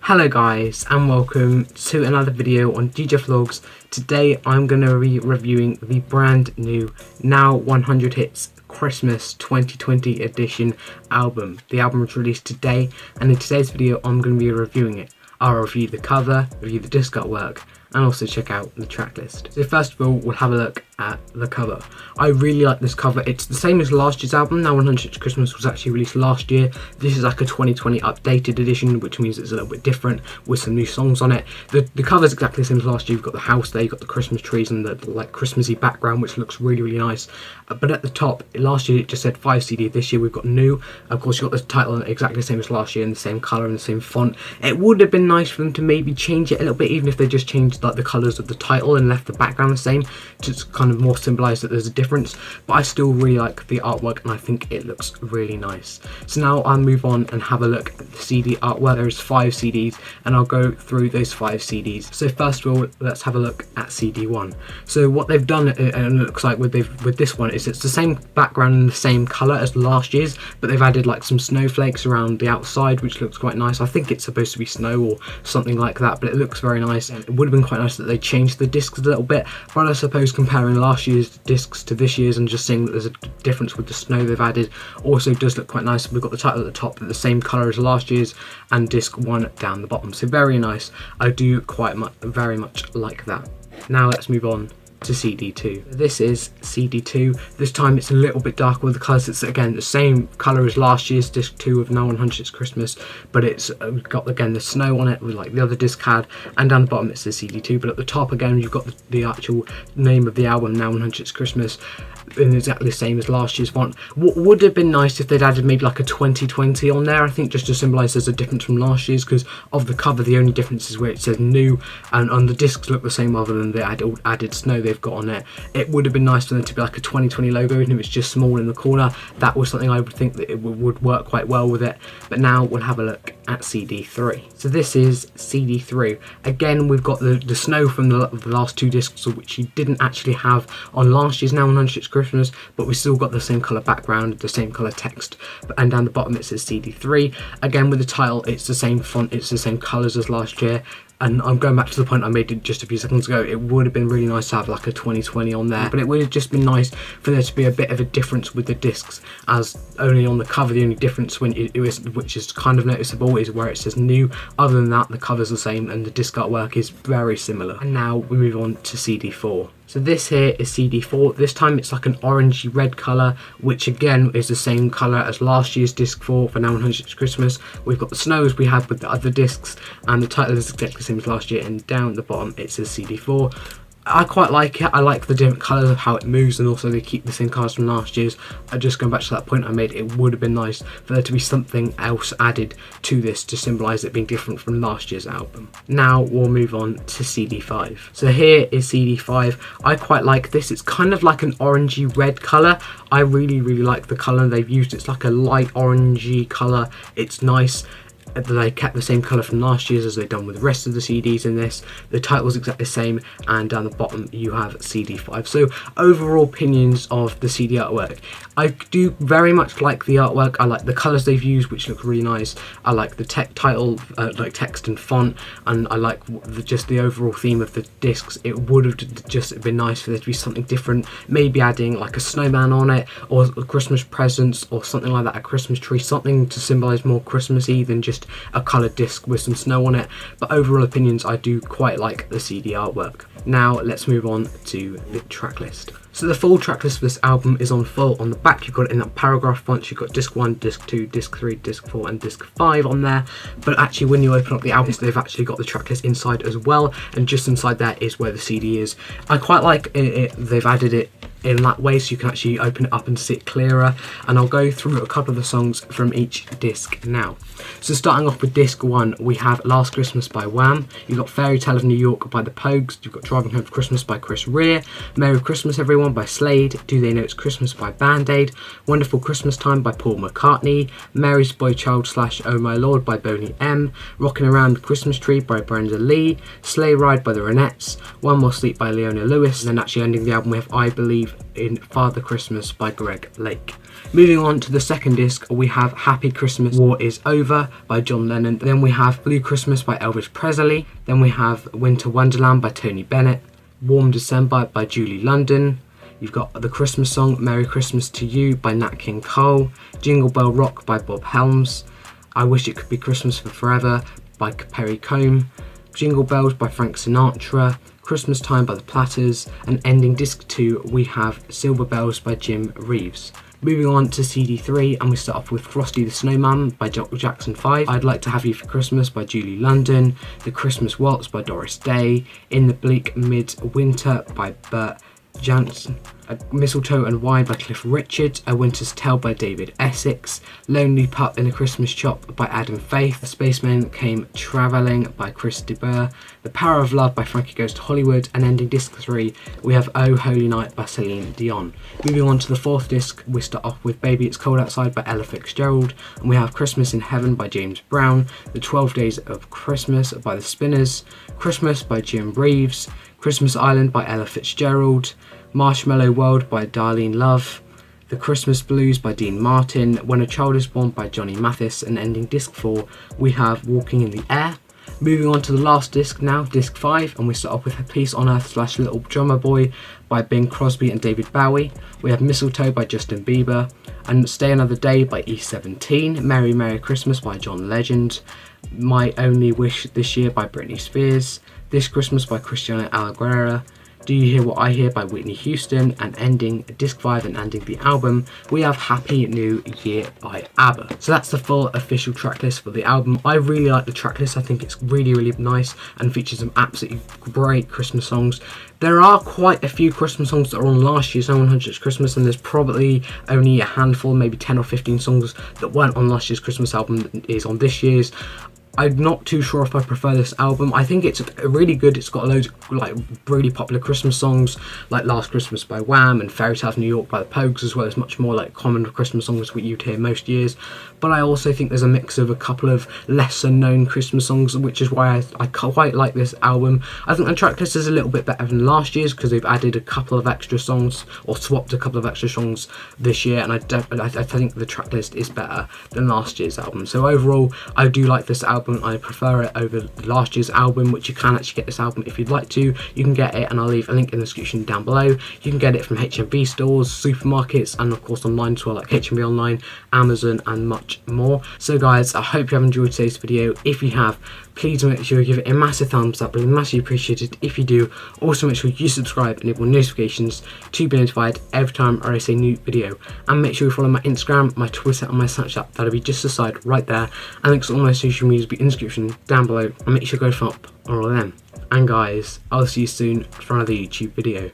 Hello guys and welcome to another video on DJ Vlogs. Today I'm going to be reviewing the brand new Now 100 Hits Christmas 2020 edition album. The album was released today and in today's video I'm going to be reviewing it. I'll review the cover, review the disc artwork and also check out the track list. So first of all we'll have a look at the cover. I really like this cover. It's the same as last year's album. Now 100 Hits Christmas was actually released last year. This is like a 2020 updated edition, which means it's a little bit different with some new songs on it. The cover is exactly the same as last year. You've got the house there, you've got the Christmas trees and the like Christmassy background, which looks really nice. But at the top, last year it just said 5 CD. This year we've got new. Of course you've got the title exactly the same as last year in the same colour and the same font. It would have been nice for them to maybe change it a little bit, even if they just changed like the colours of the title and left the background the same, to kind of more symbolise that there's a difference. But I still really like the artwork and I think it looks really nice. So now I'll move on and have a look at the CD artwork. There's 5 CDs and I'll go through those 5 CDs. So first of all, let's have a look at CD 1. So what they've done, and it looks like with this one, is it's the same background and the same colour as last year's, but they've added like some snowflakes around the outside, which looks quite nice. I think it's supposed to be snow or something like that, but it looks very nice. It would have been quite nice that they changed the discs a little bit, but I suppose comparing last year's discs to this year's and just seeing that there's a difference with the snow they've added also does look quite nice. We've got the title at the top, the same colour as last year's, and disc 1 down the bottom, so very nice. I do very much like that. Now let's move on to CD 2. This is CD 2. This time it's a little bit darker with the colours. It's again the same colour as last year's disc 2 of Now 100 Hits Christmas, but it's got again the snow on it with like the other disc had, and down the bottom it says CD 2, but at the top again you've got the actual name of the album, Now 100 Hits Christmas, in exactly the same as last year's font. What would have been nice if they'd added maybe like a 2020 on there, I think, just to symbolise there's a difference from last year's, because of the cover the only difference is where it says new, and on the discs look the same other than the added snow they've got on it. It would have been nice for them to be like a 2020 logo, even if it's just small in the corner. That was something I would think that it would work quite well with it. But now we'll have a look at CD 3. So this is CD 3. Again, we've got the snow from the last 2 discs, which you didn't actually have on last year's Now 100 Hits Christmas, but we still got the same colour background, the same colour text, and down the bottom it says CD 3. Again, with the title, it's the same font, it's the same colours as last year. And I'm going back to the point I made it just a few seconds ago. It would have been really nice to have like a 2020 on there, but it would have just been nice for there to be a bit of a difference with the discs, as only on the cover the only difference which is kind of noticeable is where it says new. Other than that, the cover's the same and the disc artwork is very similar. And now we move on to CD 4. So this here is CD 4. This time it's like an orangey red colour, which again is the same colour as last year's disc 4 for Now 100 Hits Christmas. We've got the snow as we had with the other discs, and the title is exactly the same as last year, and down the bottom it says CD 4. I quite like it. I like the different colours of how it moves, and also they keep the same colours from last year's. Just going back to that point I made, it would have been nice for there to be something else added to this to symbolise it being different from last year's album. Now we'll move on to CD 5. So here is CD 5. I quite like this. It's kind of like an orangey red colour. I really like the colour they've used. It's like a light orangey colour. It's nice. They kept the same colour from last year's as they've done with the rest of the CDs in this. The title's exactly the same, and down the bottom you have CD 5. So overall opinions of the CD artwork. I do very much like the artwork. I like the colours they've used, which look really nice. I like the title, like text and font, and I like just the overall theme of the discs. It would have just been nice for there to be something different, maybe adding like a snowman on it, or Christmas presents, or something like that, a Christmas tree, something to symbolise more Christmassy than just a coloured disc with some snow on it. But overall opinions, I do quite like the CD artwork. Now let's move on to the track list. So the full track list for this album is on full. On the back you've got it in that paragraph font. You've got disc 1, disc 2, disc 3, disc 4 and disc 5 on there. But actually when you open up the album, they've actually got the track list inside as well, and just inside there is where the CD is. I quite like it. They've added it in that way so you can actually open it up and see it clearer, and I'll go through a couple of the songs from each disc now. So starting off with disc 1, we have Last Christmas by Wham, you've got Fairy Tale of New York by the Pogues, you've got Driving Home for Christmas by Chris Rea, Merry Christmas Everyone Anyone by Slade, Do They Know It's Christmas by Band-Aid, Wonderful Christmas Time by Paul McCartney, Mary's Boy Child / Oh My Lord by Boney M, Rockin' Around the Christmas Tree by Brenda Lee, Sleigh Ride by the Ronettes, One More Sleep by Leona Lewis, and then actually ending the album with I Believe in Father Christmas by Greg Lake. Moving on to the second disc, we have Happy Christmas, War Is Over by John Lennon. Then we have Blue Christmas by Elvis Presley. Then we have Winter Wonderland by Tony Bennett. Warm December by Julie London. You've got the Christmas song Merry Christmas to You by Nat King Cole. Jingle Bell Rock by Bob Helms. I Wish It Could Be Christmas for Forever by Perry Combe. Jingle Bells by Frank Sinatra. Christmas Time by the Platters. And ending disc 2, we have Silver Bells by Jim Reeves. Moving on to CD3, and we start off with Frosty the Snowman by Jackson 5, I'd Like to Have You for Christmas by Julie London, The Christmas Waltz by Doris Day, In the Bleak Midwinter by Bert Jansen, Mistletoe and Wine by Cliff Richard, A Winter's Tale by David Essex, Lonely Pup in a Christmas Shop by Adam Faith, A Spaceman Came Travelling by Chris de Burgh, The Power of Love by Frankie Goes to Hollywood, and ending disc 3, we have Oh Holy Night by Celine Dion. Moving on to the fourth disc, we start off with Baby It's Cold Outside by Ella Fitzgerald, and we have Christmas in Heaven by James Brown, The 12 Days of Christmas by The Spinners, Christmas by Jim Reeves, Christmas Island by Ella Fitzgerald, Marshmallow World by Darlene Love, The Christmas Blues by Dean Martin, When a Child is Born by Johnny Mathis, and ending disc 4, we have Walking in the Air. Moving on to the last disc now, disc 5, and we start off with Peace on Earth / Little Drummer Boy by Bing Crosby and David Bowie. We have Mistletoe by Justin Bieber, and Stay Another Day by E17, Merry Merry Christmas by John Legend, My Only Wish This Year by Britney Spears, This Christmas by Christina Aguilera, Do You Hear What I Hear by Whitney Houston, and ending disc 5 and ending the album, we have Happy New Year by ABBA. So that's the full official track list for the album. I really like the track list. I think it's really nice and features some absolutely great Christmas songs. There are quite a few Christmas songs that are on last year's 100th Christmas, and there's probably only a handful, maybe 10 or 15 songs that weren't on last year's Christmas album that is on this year's. I'm not too sure if I prefer this album. I think it's really good. It's got loads of like really popular Christmas songs like Last Christmas by Wham and Fairy Tale of New York by the Pogues, as well as much more like common Christmas songs which you'd hear most years. But I also think there's a mix of a couple of lesser known Christmas songs, which is why I quite like this album. I think the track list is a little bit better than last year's because they've added a couple of extra songs or swapped a couple of extra songs this year, and I think the track list is better than last year's album. So overall, I do like this album. I prefer it over last year's album, which you can actually get this album if you'd like to. You can get it, and I'll leave a link in the description down below. You can get it from HMV stores, supermarkets, and of course online as well, like HMV Online, Amazon, and much more. So guys, I hope you have enjoyed today's video. If you have, please make sure you give it a massive thumbs up. It'll be massively appreciated if you do. Also make sure you subscribe and enable notifications to be notified every time I release a new video. And make sure you follow my Instagram, my Twitter, and my Snapchat. That'll be just aside right there. And links to all my social medias will be in the description down below. And make sure you go thumb up on all of them. And guys, I'll see you soon for another YouTube video.